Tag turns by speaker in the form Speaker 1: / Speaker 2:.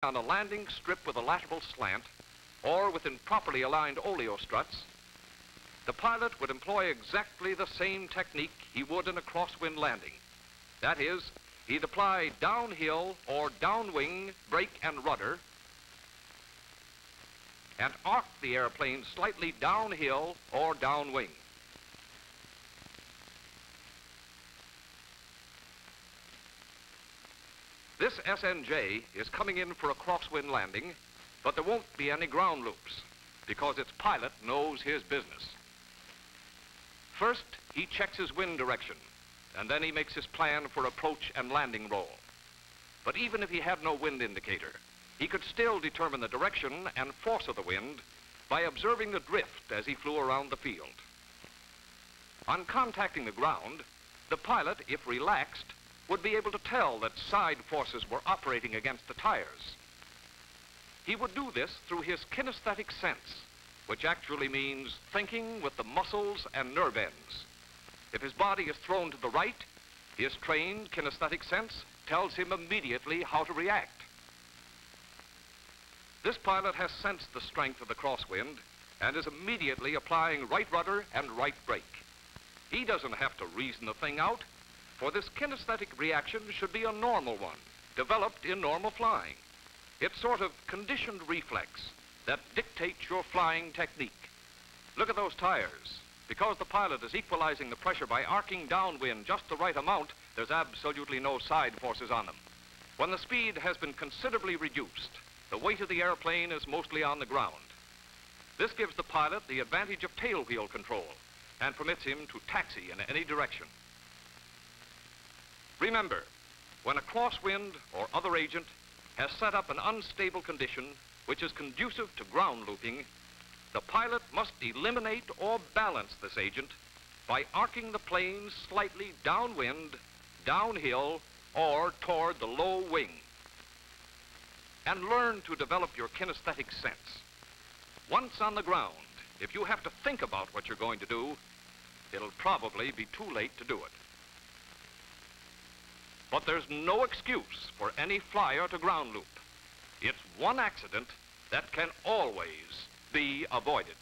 Speaker 1: on a landing strip with a lateral slant or within properly aligned oleo struts, the pilot would employ exactly the same technique he would in a crosswind landing. That is, he'd apply downhill or downwing brake and rudder and arc the airplane slightly downhill or downwing. This SNJ is coming in for a crosswind landing, but there won't be any ground loops because its pilot knows his business. First, he checks his wind direction, and then he makes his plan for approach and landing roll. But even if he had no wind indicator, he could still determine the direction and force of the wind by observing the drift as he flew around the field. On contacting the ground, the pilot, if relaxed, would be able to tell that side forces were operating against the tires. He would do this through his kinesthetic sense, which actually means thinking with the muscles and nerve ends. If his body is thrown to the right, his trained kinesthetic sense tells him immediately how to react. This pilot has sensed the strength of the crosswind and is immediately applying right rudder and right brake. He doesn't have to reason the thing out, for this kinesthetic reaction should be a normal one, developed in normal flying. It's sort of conditioned reflex that dictates your flying technique. Look at those tires. Because the pilot is equalizing the pressure by arcing downwind just the right amount, there's absolutely no side forces on them. When the speed has been considerably reduced, the weight of the airplane is mostly on the ground. This gives the pilot the advantage of tail wheel control and permits him to taxi in any direction. Remember, when a crosswind or other agent has set up an unstable condition which is conducive to ground looping, the pilot must eliminate or balance this agent by arcing the plane slightly downwind, downhill, or toward the low wing. And learn to develop your kinesthetic sense. Once on the ground, if you have to think about what you're going to do, it'll probably be too late to do it. But there's no excuse for any flyer to ground loop. It's one accident that can always be avoided.